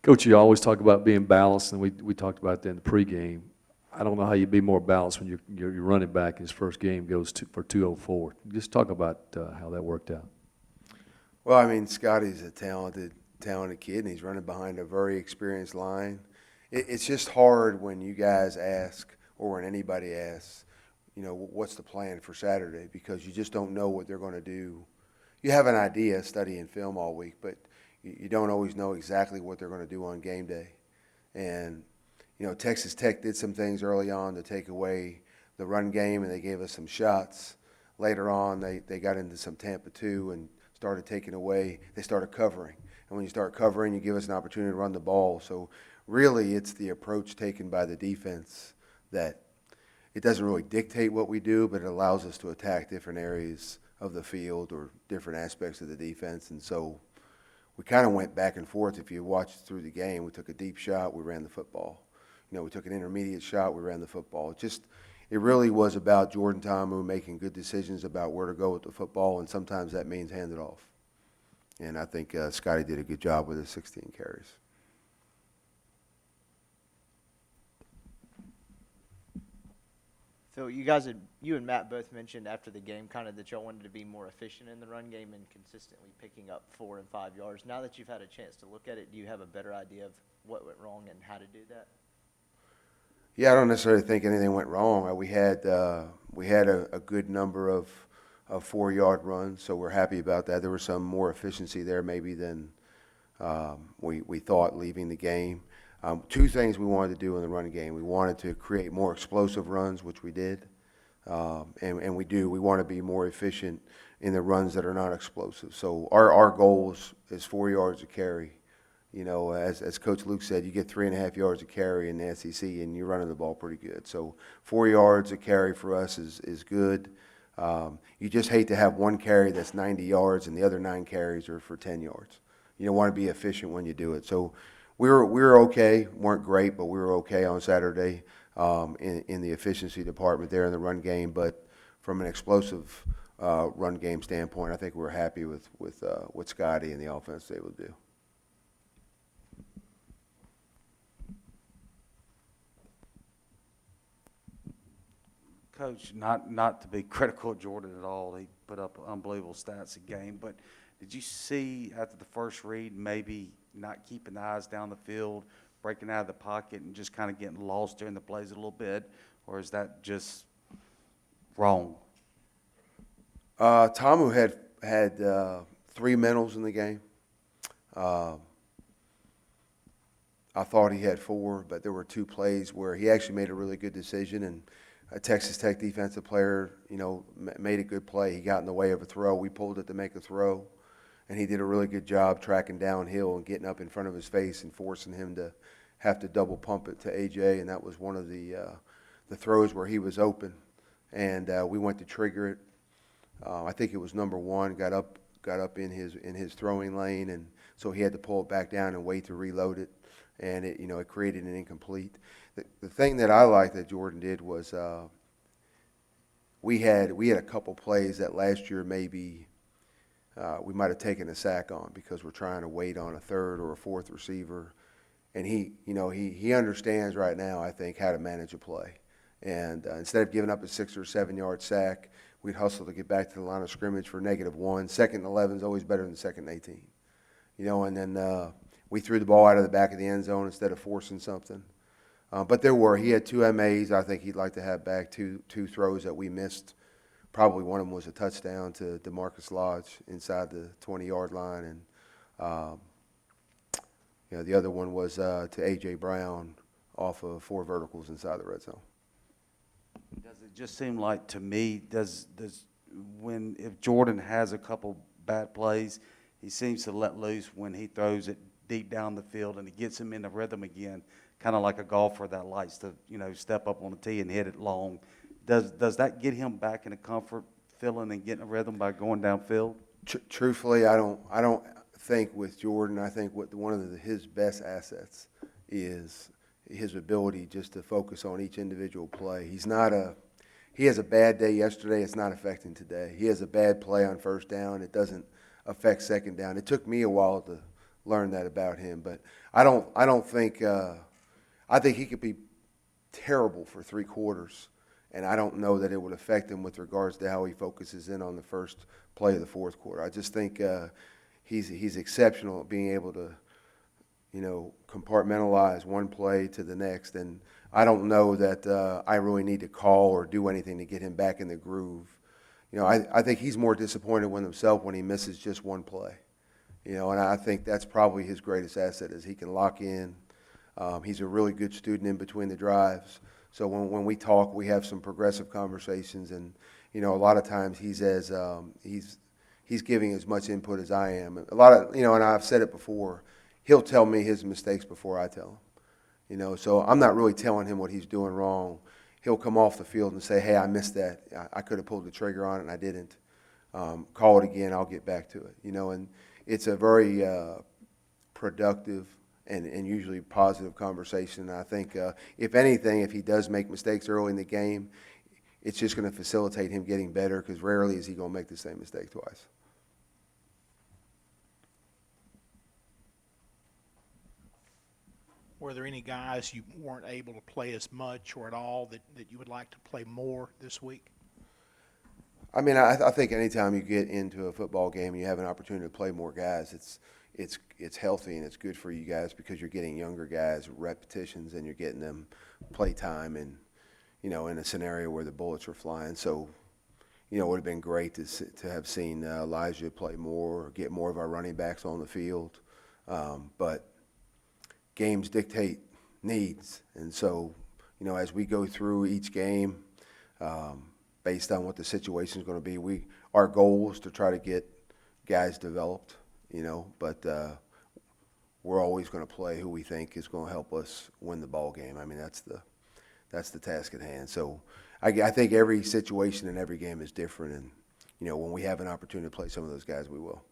Coach, you always talk about being balanced, and we talked about that in the pregame. I don't know how you'd be more balanced when your running back in his first game goes for 204. Just talk about how that worked out. Well, I mean, Scotty's a talented kid, and he's running behind a very experienced line. It's just hard when you guys ask, or when anybody asks, what's the plan for Saturday, because you just don't know what they're going to do. You have an idea studying film all week, but you don't always know exactly what they're going to do on game day. And Texas Tech did some things early on to take away the run game, and they gave us some shots. Later on, they got into some Tampa 2 and started taking away. They started covering. And when you start covering, you give us an opportunity to run the ball. So really, it's the approach taken by the defense that it doesn't really dictate what we do, but it allows us to attack different areas of the field or different aspects of the defense. And so we kind of went back and forth. If you watched through the game, we took a deep shot, we ran the football. We took an intermediate shot, we ran the football. It really was about Jordan Ta'amu making good decisions about where to go with the football, and sometimes that means hand it off. And I think Scotty did a good job with his 16 carries. Phil, you and Matt both mentioned after the game kind of that y'all wanted to be more efficient in the run game and consistently picking up 4 and 5 yards. Now that you've had a chance to look at it, do you have a better idea of what went wrong and how to do that? Yeah, I don't necessarily think anything went wrong. We had a good number of 4-yard runs, so we're happy about that. There was some more efficiency there maybe than we thought leaving the game. 2 things we wanted to do in the run game. We wanted to create more explosive runs, which we did, and we do. We want to be more efficient in the runs that are not explosive. So our goal is 4 yards a carry. As Coach Luke said, you get 3.5 yards a carry in the SEC, and you're running the ball pretty good. So 4 yards a carry for us is good. You just hate to have one carry that's 90 yards and the other 9 carries are for 10 yards. You want to be efficient when you do it. So we were okay, weren't great, but we were okay on Saturday in the efficiency department there in the run game. But from an explosive run game standpoint, I think we were happy with what Scotty and the offense was able to do. Coach, not to be critical of Jordan at all. He put up unbelievable stats a game. But did you see after the first read maybe not keeping the eyes down the field, breaking out of the pocket, and just kind of getting lost during the plays a little bit? Or is that just wrong? Tamu had 3 mentals in the game. I thought he had 4, but there were 2 plays where he actually made a really good decision, and a Texas Tech defensive player, made a good play. He got in the way of a throw. We pulled it to make a throw, and he did a really good job tracking downhill and getting up in front of his face and forcing him to have to double pump it to AJ, and that was one of the throws where he was open, and we went to trigger it. I think it was number 1, got up in his throwing lane, and so he had to pull it back down and wait to reload it, and it created an incomplete. The thing that I liked that Jordan did was we had a couple plays that last year maybe we might have taken a sack on because we're trying to wait on a 3rd or a 4th receiver, and he understands right now, I think, how to manage a play. And instead of giving up a 6 or 7 yard sack, we'd hustle to get back to the line of scrimmage for -1. 2nd and 11 is always better than 2nd and 18. And then we threw the ball out of the back of the end zone instead of forcing something. But he had 2 MAs. I think he'd like to have back two throws that we missed. Probably one of them was a touchdown to DeMarcus Lodge inside the 20-yard line, and the other one was to A.J. Brown off of 4 verticals inside the red zone. Does it just seem like to me, if Jordan has a couple bad plays, he seems to let loose when he throws it deep down the field and it gets him in the rhythm again, kind of like a golfer that likes to, step up on the tee and hit it long. Does that get him back in a comfort feeling and getting a rhythm by going downfield? Truthfully, I don't think with Jordan. I think one of his best assets is his ability just to focus on each individual play. He has a bad day yesterday. It's not affecting today. He has a bad play on 1st down. It doesn't affect 2nd down. It took me a while to learned that about him. But I don't think, I think he could be terrible for 3 quarters, and I don't know that it would affect him with regards to how he focuses in on the first play of the fourth quarter. I just think he's exceptional at being able to, compartmentalize one play to the next, and I don't know that I really need to call or do anything to get him back in the groove. I think he's more disappointed with himself when he misses just one play. And I think that's probably his greatest asset is he can lock in. He's a really good student in between the drives. So when we talk, we have some progressive conversations, and a lot of times he's giving as much input as I am. A lot of and I've said it before, he'll tell me his mistakes before I tell him. So I'm not really telling him what he's doing wrong. He'll come off the field and say, "Hey, I missed that. I could have pulled the trigger on it and I didn't. Call it again. I'll get back to it." And it's a very productive and usually positive conversation. And I think, if anything, if he does make mistakes early in the game, it's just going to facilitate him getting better because rarely is he going to make the same mistake twice. Were there any guys you weren't able to play as much or at all that you would like to play more this week? I mean, I think anytime you get into a football game and you have an opportunity to play more guys, it's healthy and it's good for you guys because you're getting younger guys repetitions and you're getting them play time and, in a scenario where the bullets are flying. So, it would have been great to have seen Elijah play more or get more of our running backs on the field. But games dictate needs. And so, as we go through each game, based on what the situation is going to be, our goal is to try to get guys developed, but we're always going to play who we think is going to help us win the ball game. I mean, that's the task at hand. So I think every situation and every game is different, and when we have an opportunity to play some of those guys, we will.